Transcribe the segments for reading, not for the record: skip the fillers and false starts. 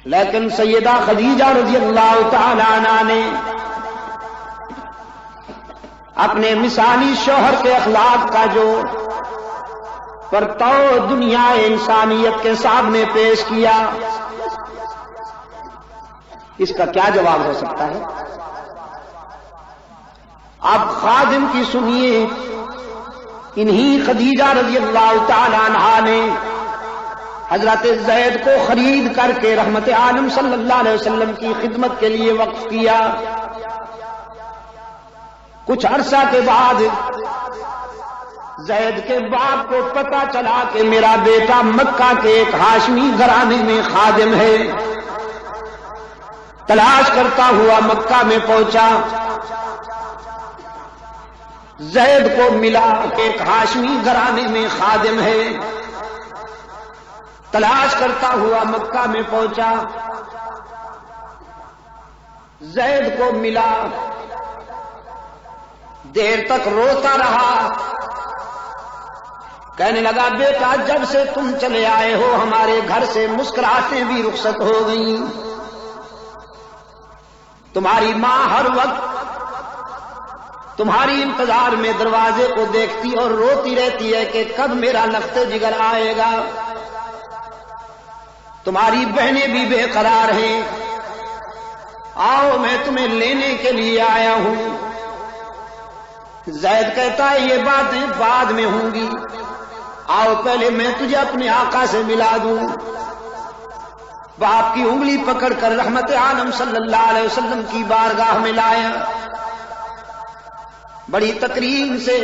لیکن سیدہ خدیجہ رضی اللہ تعالی عنہا نے اپنے مثالی شوہر کے اخلاق کا جو پرتو دنیا انسانیت کے سامنے پیش کیا، اس کا کیا جواب ہو سکتا ہے؟ اب خادم کی سنیے، انہی خدیجہ رضی اللہ تعالی عنہا نے حضرت زید کو خرید کر کے رحمت عالم صلی اللہ علیہ وسلم کی خدمت کے لیے وقف کیا۔ کچھ عرصہ کے بعد زید کے باپ کو پتہ چلا کہ میرا بیٹا مکہ کے ایک ہاشمی گھرانے میں خادم ہے۔ تلاش کرتا ہوا مکہ میں پہنچا، زید کو ملا کہ ایک ہاشمی گھرانے میں خادم ہے۔ تلاش کرتا ہوا مکہ میں پہنچا، زید کو ملا، دیر تک روتا رہا، کہنے لگا بیٹا جب سے تم چلے آئے ہو ہمارے گھر سے مسکراہٹیں بھی رخصت ہو گئیں۔ تمہاری ماں ہر وقت تمہاری انتظار میں دروازے کو دیکھتی اور روتی رہتی ہے کہ کب میرا لخت جگر آئے گا۔ تمہاری بہنیں بھی بے قرار ہیں، آؤ میں تمہیں لینے کے لیے آیا ہوں۔ زید کہتا ہے یہ باتیں بعد میں ہوں گی، آؤ پہلے میں تجھے اپنے آقا سے ملا دوں۔ باپ کی انگلی پکڑ کر رحمت عالم صلی اللہ علیہ وسلم کی بارگاہ میں لایا، بڑی تکریم سے،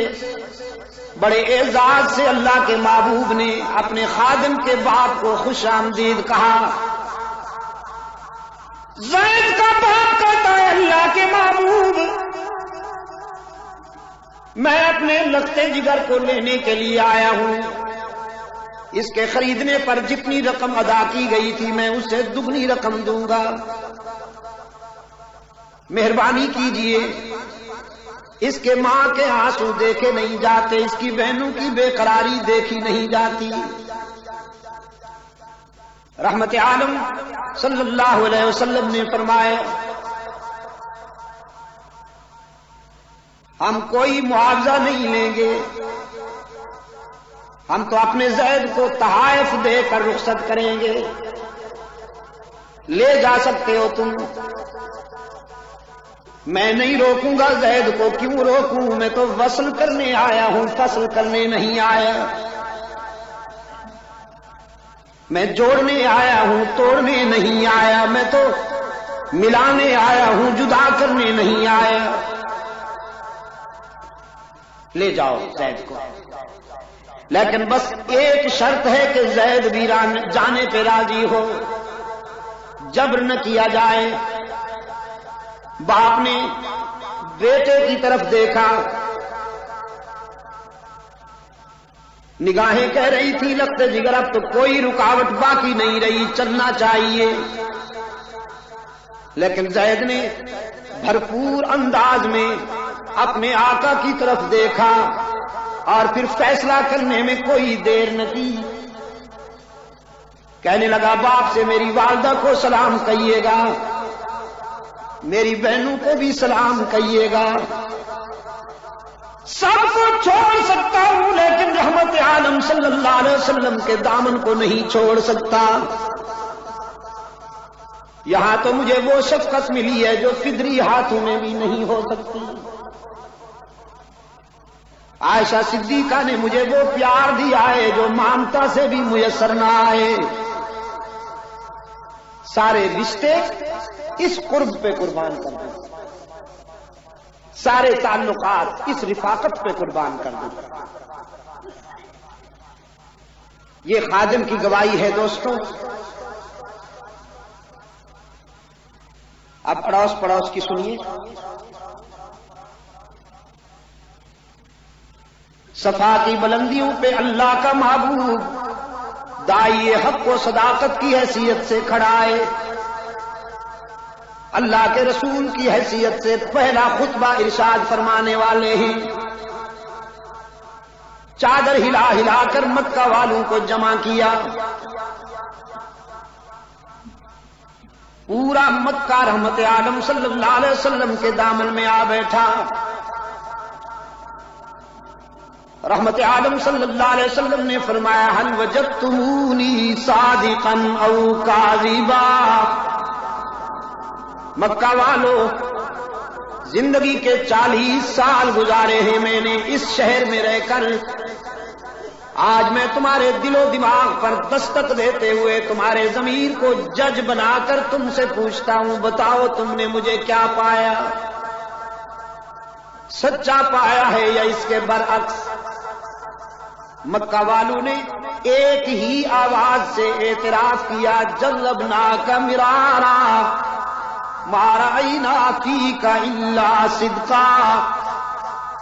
بڑے اعزاز سے اللہ کے محبوب نے اپنے خادم کے باپ کو خوش آمدید کہا۔ زید کا باپ کہتا ہے اللہ کے محبوب میں اپنے لخت جگر کو لینے کے لیے آیا ہوں، اس کے خریدنے پر جتنی رقم ادا کی گئی تھی میں اسے دگنی رقم دوں گا، مہربانی کیجئے۔ اس کے ماں کے آنسو دیکھے نہیں جاتے، اس کی بہنوں کی بے قراری دیکھی نہیں جاتی۔ رحمت عالم صلی اللہ علیہ وسلم نے فرمایا ہم کوئی معاوضہ نہیں لیں گے، ہم تو اپنے زید کو تحائف دے کر رخصت کریں گے، لے جا سکتے ہو تم، میں نہیں روکوں گا زید کو، کیوں روکوں، میں تو وصل کرنے آیا ہوں، فصل کرنے نہیں آیا، میں جوڑنے آیا ہوں، توڑنے نہیں آیا، میں تو ملانے آیا ہوں، جدا کرنے نہیں آیا، لے جاؤ زید کو۔ لیکن بس ایک شرط ہے کہ زید بھی جانے پہ راضی ہو، جبر نہ کیا جائے۔ باپ نے بیٹے کی طرف دیکھا، نگاہیں کہہ رہی تھی لخت جگر اب تو کوئی رکاوٹ باقی نہیں رہی، چلنا چاہیے، لیکن زید نے بھرپور انداز میں اپنے آقا کی طرف دیکھا اور پھر فیصلہ کرنے میں کوئی دیر نہ کی، کہنے لگا باپ سے میری والدہ کو سلام کہیے گا، میری بہنوں کو بھی سلام کہیے گا، سب کو چھوڑ سکتا ہوں لیکن رحمت عالم صلی اللہ علیہ وسلم کے دامن کو نہیں چھوڑ سکتا۔ یہاں تو مجھے وہ شفقت ملی ہے جو فدری ہاتھوں میں بھی نہیں ہو سکتی، عائشہ صدیقہ نے مجھے وہ پیار دیا ہے جو مامتا سے بھی میسر نہ آئے۔ سارے رشتے اس قرب پہ قربان کر دیں، سارے تعلقات اس رفاقت پہ قربان کر دیں۔ یہ خادم کی گواہی ہے دوستوں۔ اب اڑوس پڑوس کی سنیے۔ صفا کی بلندیوں پہ اللہ کا محبوب داعی حق و صداقت کی حیثیت سے کھڑا ہے، اللہ کے رسول کی حیثیت سے پہلا خطبہ ارشاد فرمانے والے ہیں۔ چادر ہلا ہلا کر مکہ والوں کو جمع کیا، پورا مکہ رحمت عالم صلی اللہ علیہ وسلم کے دامن میں آ بیٹھا۔ رحمت عالم صلی اللہ علیہ وسلم نے فرمایا هل وجدتمونی صادقا او کاذبا، مکہ والو زندگی کے 40 سال گزارے ہیں میں نے اس شہر میں رہ کر، آج میں تمہارے دل و دماغ پر دستک دیتے ہوئے تمہارے ضمیر کو جج بنا کر تم سے پوچھتا ہوں، بتاؤ تم نے مجھے کیا پایا، سچا پایا ہے یا اس کے برعکس؟ مکہ والوں نے ایک ہی آواز سے اعتراف کیا، جربناک مرارا ما رأینا فیک الا صدقا،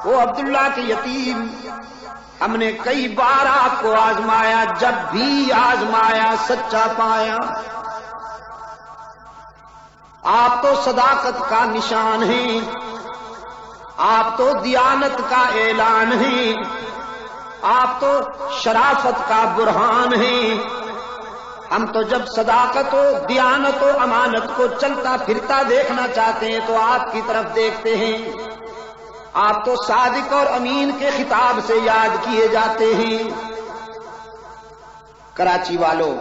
وہ عبداللہ کے یتیم، ہم نے کئی بار آپ کو آزمایا، جب بھی آزمایا سچا پایا۔ آپ تو صداقت کا نشان ہیں، آپ تو دیانت کا اعلان ہیں، آپ تو شرافت کا برہان ہیں۔ ہم تو جب صداقت و دیانت و امانت کو چلتا پھرتا دیکھنا چاہتے ہیں تو آپ کی طرف دیکھتے ہیں، آپ تو صادق اور امین کے خطاب سے یاد کیے جاتے ہیں۔ کراچی والوں،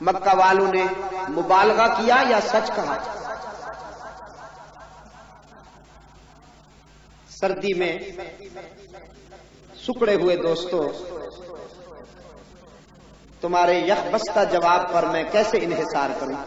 مکہ والوں نے مبالغہ کیا یا سچ کہا؟ سردی میں سکڑے ہوئے دوستوں، تمہارے یکبستہ جواب پر میں کیسے انحصار کروں؟